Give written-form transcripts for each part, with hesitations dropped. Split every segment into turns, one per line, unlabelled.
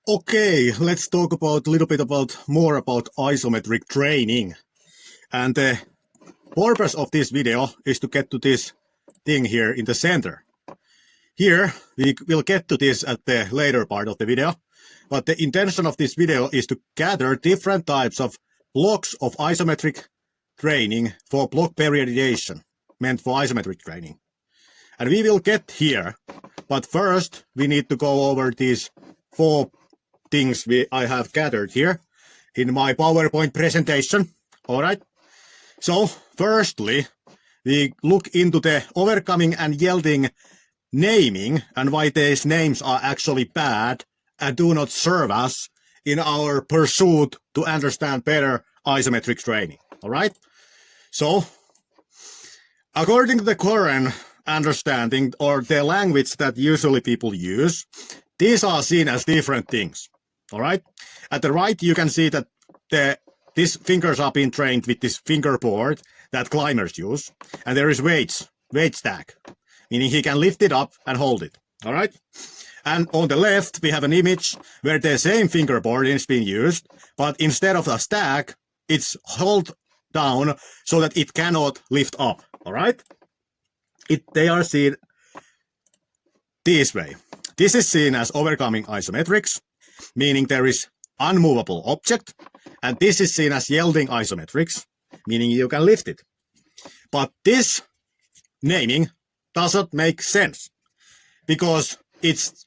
Okay, let's talk about a little bit more about isometric training. And the purpose of this video is to get to this thing here in the center. Here, we will get to this at the later part of the video, but the intention of this video is to gather different types of blocks of isometric training for block periodization, meant for isometric training. And we will get here, but first we need to go over these four things I have gathered here in my PowerPoint presentation. All right. So firstly, we look into the overcoming and yielding naming and why these names are actually bad and do not serve us in our pursuit to understand better isometric training. All right. So according to the current understanding or the language that usually people use, these are seen as different things. All right. At the right, you can see that these fingers are being trained with this fingerboard that climbers use. And there is weight stack, meaning he can lift it up and hold it. All right. And on the left, we have an image where the same fingerboard is being used, but instead of a stack, it's held down so that it cannot lift up. All right. They are seen this way. This is seen as overcoming isometrics, meaning there is unmovable object, and this is seen as yielding isometrics, meaning you can lift it. But this naming doesn't make sense because it's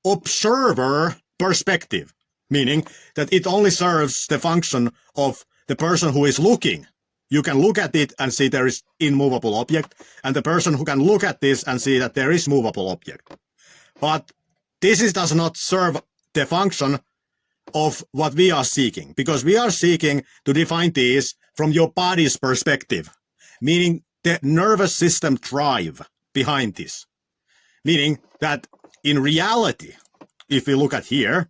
observer perspective, meaning that it only serves the function of the person who is looking. You can look at it and see there is immovable object, and the person who can look at this and see that there is movable object. But this does not serve the function of what we are seeking, because we are seeking to define these from your body's perspective, meaning the nervous system drive behind this. Meaning that in reality, if we look at here,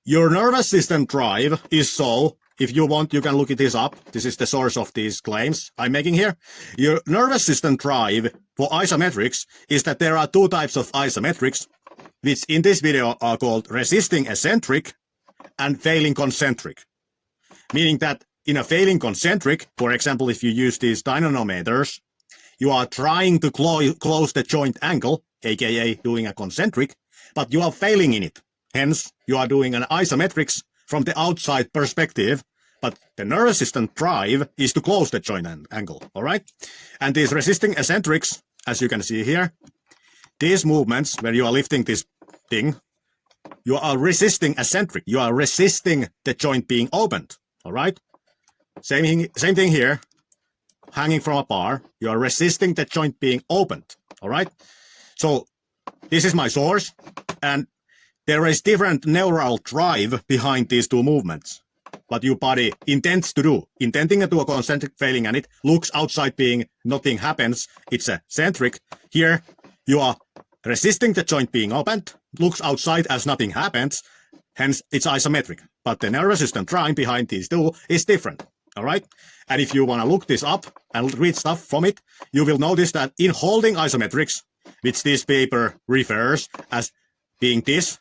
your nervous system drive is so, if you want, you can look this up. This is the source of these claims I'm making here. Your nervous system drive for isometrics is that there are two types of isometrics, which in this video are called resisting eccentric and failing concentric. Meaning that in a failing concentric, for example, if you use these dynamometers, you are trying to close the joint angle, aka doing a concentric, but you are failing in it. Hence, you are doing an isometrics from the outside perspective, but the nervous system drive is to close the joint angle, all right? And these resisting eccentrics, as you can see here, these movements where you are lifting this thing, you are resisting eccentric. You are resisting the joint being opened. All right. Same thing here. Hanging from a bar, you are resisting the joint being opened. All right. So this is my source, and there is different neural drive behind these two movements. What your body intends to do, intending to do a concentric, failing, and it looks outside being nothing happens. It's a centric. Here you are resisting the joint being opened, looks outside as nothing happens, hence it's isometric. But the nervous system drive behind these two is different, all right? And if you want to look this up and read stuff from it, you will notice that in holding isometrics, which this paper refers as being this,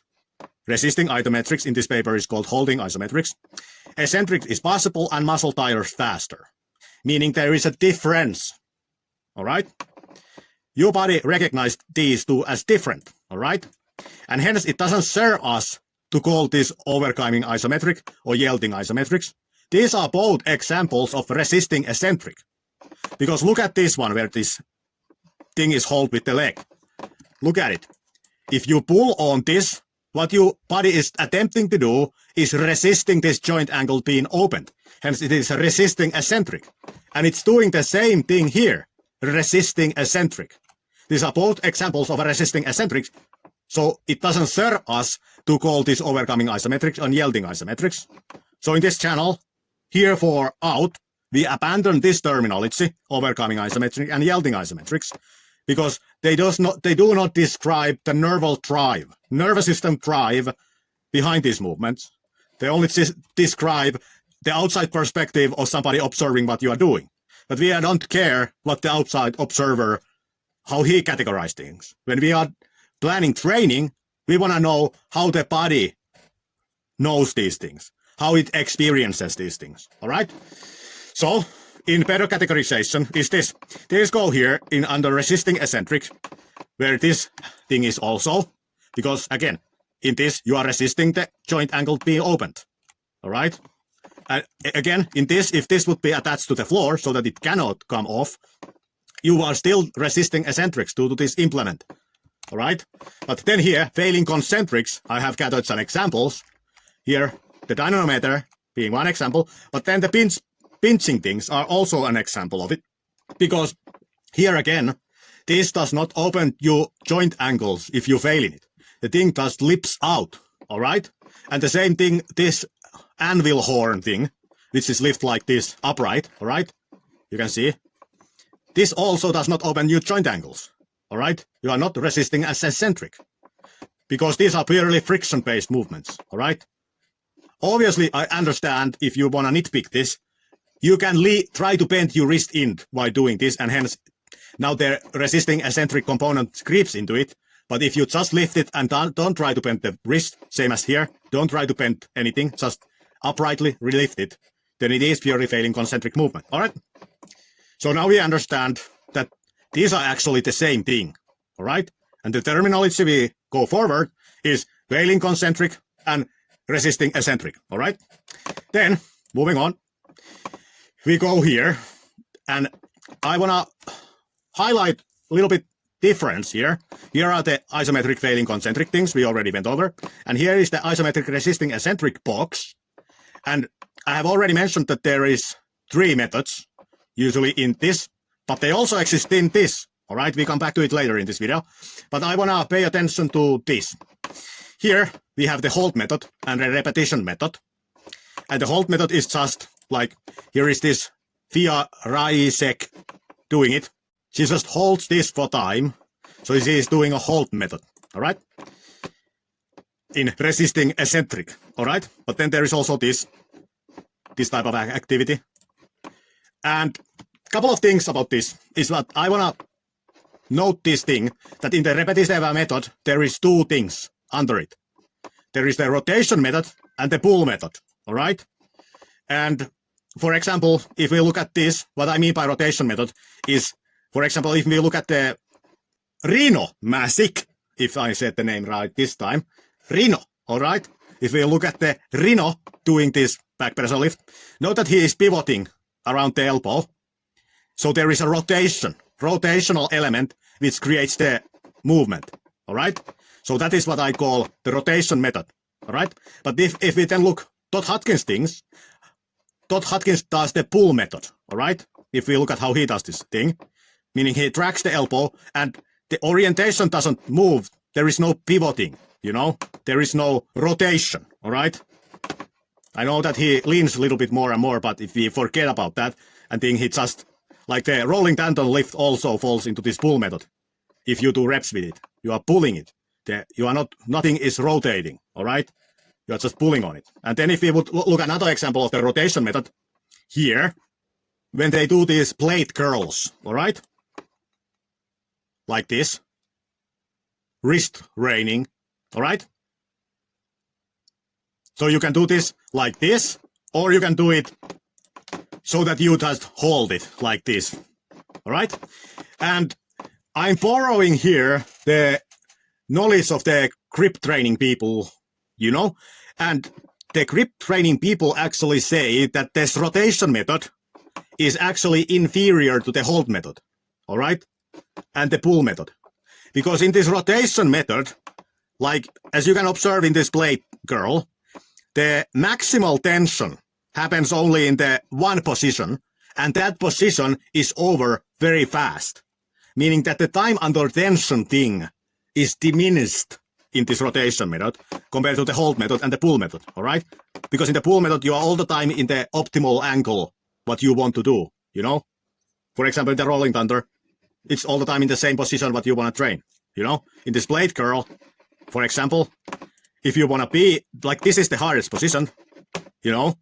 resisting isometrics in this paper is called holding isometrics, eccentric is possible and muscle tires faster, meaning there is a difference, all right? Your body recognized these two as different, all right? And hence it doesn't serve us to call this overcoming isometric or yielding isometrics. These are both examples of resisting eccentric. Because look at this one where this thing is held with the leg. Look at it. If you pull on this, what your body is attempting to do is resisting this joint angle being opened. Hence it is resisting eccentric. And it's doing the same thing here, resisting eccentric. These are both examples of a resisting eccentrics, so it doesn't serve us to call this overcoming isometrics and yielding isometrics. So in this channel, here for out, we abandon this terminology, overcoming isometric and yielding isometrics, because they do not describe the nervous system drive behind these movements. They only describe the outside perspective of somebody observing what you are doing. But we don't care what the outside observer, how he categorizes things. When we are planning training, we want to know how the body knows these things, how it experiences these things. All right. So in better categorization is this. Let's go here in under resisting eccentric, where this thing is also, because again, in this you are resisting the joint angle being opened. All right. And again, in this, if this would be attached to the floor so that it cannot come off, you are still resisting eccentrics due to this implement. All right. But then here, failing concentrics, I have gathered some examples. Here, the dynamometer being one example, but then the pinching things are also an example of it. Because here again, this does not open your joint angles if you fail in it. The thing just lips out. All right. And the same thing, this anvil horn thing, which is lift like this upright. All right. You can see. This also does not open your joint angles. All right. You are not resisting as eccentric. Because these are purely friction-based movements. All right. Obviously, I understand if you want to nitpick this, you can try to bend your wrist in while doing this, and hence now the resisting eccentric component creeps into it. But if you just lift it and don't try to bend the wrist, same as here, don't try to bend anything, just uprightly relift it, then it is purely failing concentric movement. All right. So now we understand that these are actually the same thing. All right. And the terminology we go forward is failing concentric and resisting eccentric. All right. Then moving on, we go here, and I want to highlight a little bit difference here. Here are the isometric failing concentric things we already went over, and here is the isometric resisting eccentric box. And I have already mentioned that there is 3 methods usually in this, but they also exist in this. All right, we come back to it later in this video, but I want to pay attention to this. Here we have the hold method and the repetition method. And the hold method is just like, here is this Fia Raisek doing it. She just holds this for time. So she is doing a hold method. All right. In resisting eccentric. All right. But then there is also this type of activity. And a couple of things about this is that I want to note this thing, that in the repetitive method, there is 2 things under it. There is the rotation method and the pull method. All right. And for example, if we look at this, what I mean by rotation method is, for example, if we look at the Rhino Masic, if I said the name right this time, Rhino. All right. If we look at the Rhino doing this back pressure lift, note that he is pivoting around the elbow. So there is a rotational element which creates the movement. All right. So that is what I call the rotation method. All right. But if we then look Todd Hodgins things, Todd Hodgins does the pull method. All right. If we look at how he does this thing, meaning he tracks the elbow and the orientation doesn't move. There is no pivoting, you know, there is no rotation. All right. I know that he leans a little bit more and more, but if we forget about that and think he just, like the rolling tendon lift also falls into this pull method. If you do reps with it, you are pulling it. You are not, nothing is rotating. All right. You are just pulling on it. And then if we would look at another example of the rotation method here, when they do these plate curls, all right, like this, wrist reining, all right. So you can do this like this, or you can do it so that you just hold it like this, all right. And I'm borrowing here the knowledge of the grip training people, you know, and the grip training people actually say that this rotation method is actually inferior to the hold method, all right, and the pull method. Because in this rotation method, like as you can observe in this plate curl, the maximal tension happens only in the one position, and that position is over very fast, meaning that the time under tension thing is diminished in this rotation method compared to the hold method and the pull method, all right? Because in the pull method, you are all the time in the optimal angle, what you want to do, you know? For example, in the rolling thunder, it's all the time in the same position what you want to train, you know? In this blade curl, for example, if you want to be, like this is the hardest position, you know?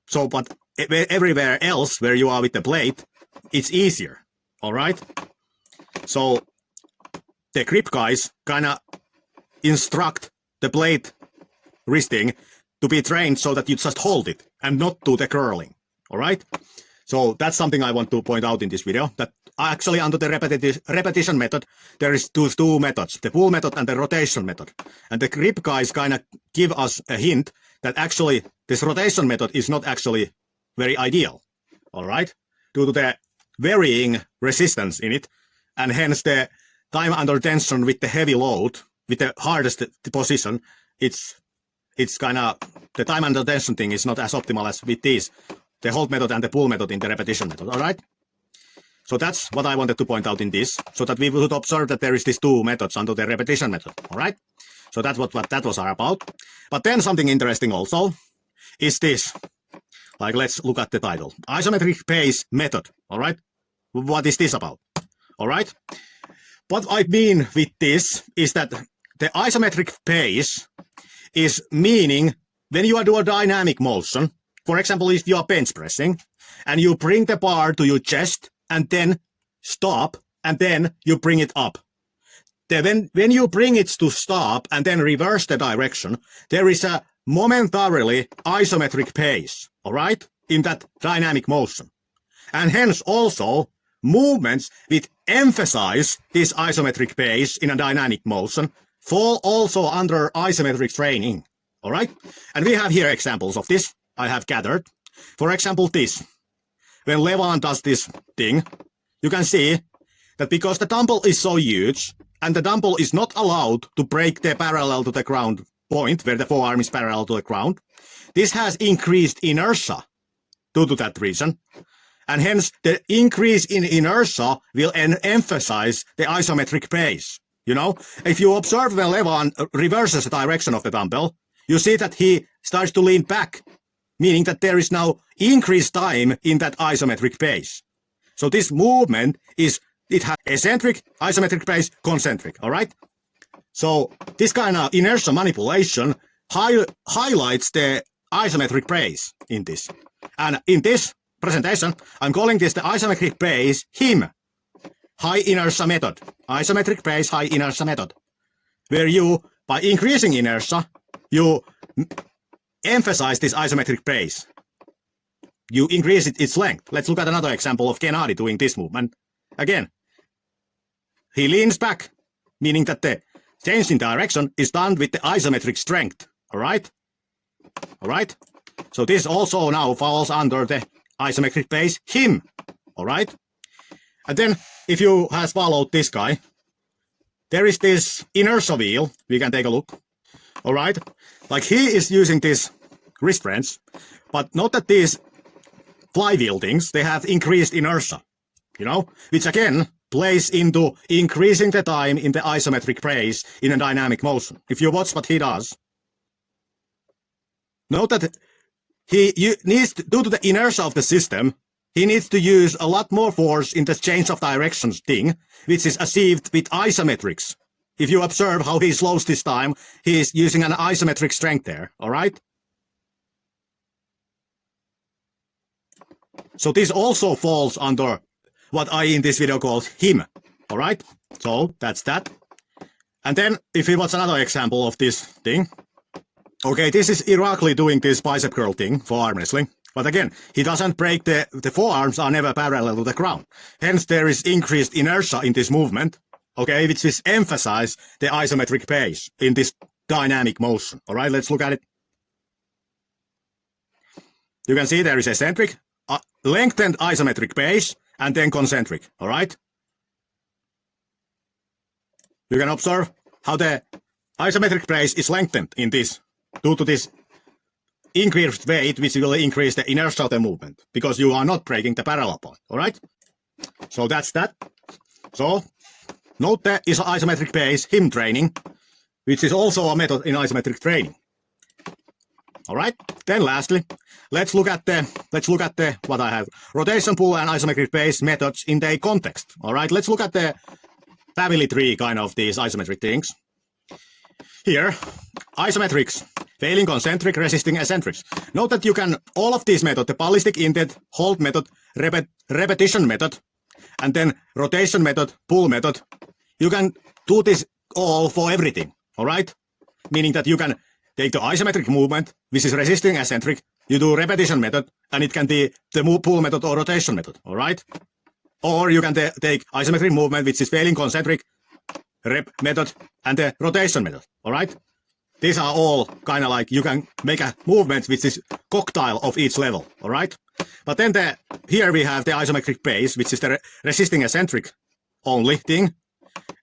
So, but everywhere else where you are with the blade, it's easier, all right? So, the grip guys kind of instruct the blade wristing to be trained so that you just hold it and not do the curling. All right? So that's something I want to point out in this video, that actually under the repetition method, there is two methods, the pull method and the rotation method. And the grip guys kind of give us a hint that actually this rotation method is not actually very ideal. All right? Due to the varying resistance in it, and hence the time under tension with the heavy load, with the hardest position, it's kind of, the time under tension thing is not as optimal as with these, the hold method and the pull method in the repetition method, all right? So that's what I wanted to point out in this, so that we would observe that there is these two methods under the repetition method, all right? So that's what that was about. But then something interesting also is this. Like, let's look at the title. Isometric pace method, all right? What is this about? All right? What I mean with this is that the isometric pace is meaning when you do a dynamic motion, for example, if you are bench pressing, and you bring the bar to your chest, and then stop, and then you bring it up. When you bring it to stop, and then reverse the direction, there is a momentarily isometric pace, all right, in that dynamic motion. And hence also, movements which emphasize this isometric pace in a dynamic motion fall also under isometric training, all right? And we have here examples of this I have gathered. For example, this. When Levan does this thing, you can see that because the dumbbell is so huge, and the dumbbell is not allowed to break the parallel to the ground point, where the forearm is parallel to the ground, this has increased inertia due to that reason. And hence, the increase in inertia will emphasize the isometric pace. You know, if you observe when Levan reverses the direction of the dumbbell, you see that he starts to lean back, meaning that there is now increased time in that isometric pace. So this movement it has eccentric, isometric pace, concentric, all right? So this kind of inertia manipulation highlights the isometric pace in this. And in this presentation, I'm calling this the isometric pace HIM, high inertia method. Isometric pace, high inertia method. Where you, by increasing inertia, you emphasize this isometric pace. You increase its length. Let's look at another example of Gennady doing this movement. Again, he leans back, meaning that the change in direction is done with the isometric strength. All right? All right? So this also now falls under the isometric pace HIM. All right? And then, if you have followed this guy, there is this inertia wheel. We can take a look. All right? Like, he is using these wrist wrench, but note that these flywheel things, they have increased inertia, you know, which again plays into increasing the time in the isometric pace in a dynamic motion. If you watch what he does, note that he needs to, due to the inertia of the system, he needs to use a lot more force in the change of directions thing, which is achieved with isometrics. If you observe how he slows this time, he is using an isometric strength there, all right? So this also falls under what I in this video called HIM, all right? So that's that. And then if we watch another example of this thing, okay, this is Irakli doing this bicep curl thing for arm wrestling. But again, he doesn't break the forearms are never parallel to the ground. Hence there is increased inertia in this movement, okay, which is emphasize the isometric pace in this dynamic motion. All right, let's look at it. You can see there is eccentric, lengthened isometric pace, and then concentric, all right? You can observe how the isometric pace is lengthened in this, due to this increased weight, which will increase the inertia of the movement, because you are not breaking the parallel point, all right? So that's that. So, note the isometric pace HIM training, which is also a method in isometric training. All right. Then lastly, let's look at the what I have, rotation, pull, and isometric pace methods in their context. All right. Let's look at the family tree kind of these isometric things. Here, isometrics, failing concentric, resisting eccentrics. Note that you can all of these methods, the ballistic indent, hold method, repetition method, and then rotation method, pull method. You can do this all for everything. All right. Meaning that you can take the isometric movement, which is resisting eccentric, you do repetition method, and it can be the pull method or rotation method, all right? Or you can take isometric movement, which is failing concentric, rep method, and the rotation method, all right? These are all kind of like, you can make a movement which is cocktail of each level, all right? But then here we have the isometric base, which is the resisting eccentric only thing.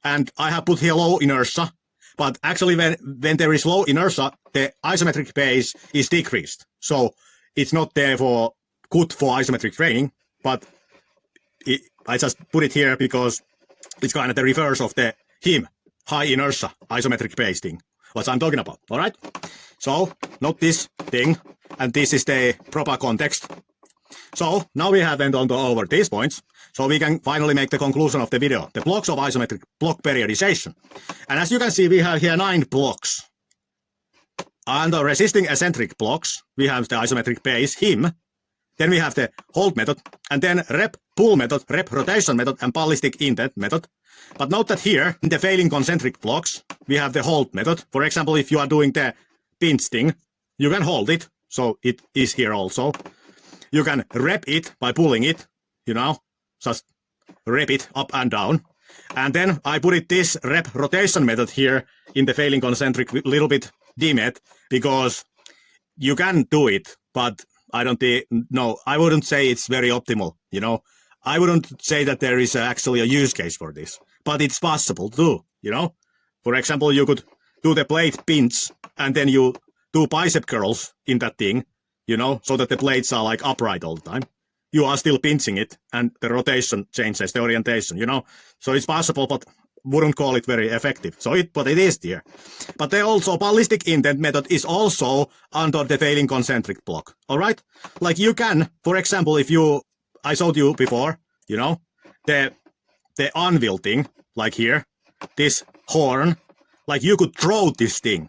And I have put here low inertia, but actually when there is low inertia, the isometric base is decreased. So it's not therefore good for isometric training, but I just put it here because it's kind of the reverse of the high inertia isometric base thing, what I'm talking about, all right? So not this thing, and this is the proper context. So now we have went on over these points, so we can finally make the conclusion of the video, the blocks of isometric block periodization. And as you can see, we have here 9 blocks. And the resisting eccentric blocks, we have the isometric base, then we have the hold method, and then rep pull method, rep rotation method, and ballistic intent method. But note that here, in the failing concentric blocks, we have the hold method. For example, if you are doing the pinch thing, you can hold it, so it is here also. You can rep it by pulling it, you know, just rep it up and down. And then I put this rep rotation method here in the failing concentric little bit demet, because you can do it, but I wouldn't say it's very optimal, you know. I wouldn't say that there is actually a use case for this, but it's possible too, you know. For example, you could do the blade pinch and then you do bicep curls in that thing, you know, so that the blades are like upright all the time. You are still pinching it and the rotation changes the orientation, you know. So it's possible, but wouldn't call it very effective. But it is there. But there also ballistic intent method is also under the failing concentric block. All right? Like you can, for example, I showed you before, you know, the anvil thing, like here, this horn, like you could throw this thing.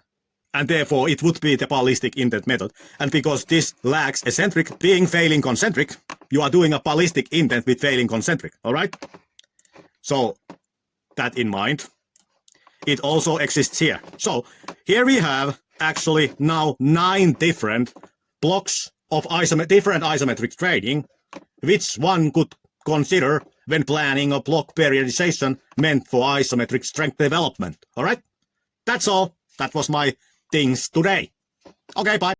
And therefore it would be the ballistic intent method. And because this lacks eccentric, being failing concentric, you are doing a ballistic intent with failing concentric. All right? So that in mind, it also exists here. So here we have actually now 9 different blocks of different isometric training, which one could consider when planning a block periodization meant for isometric strength development. All right? That's all. That was my things today. Okay, bye.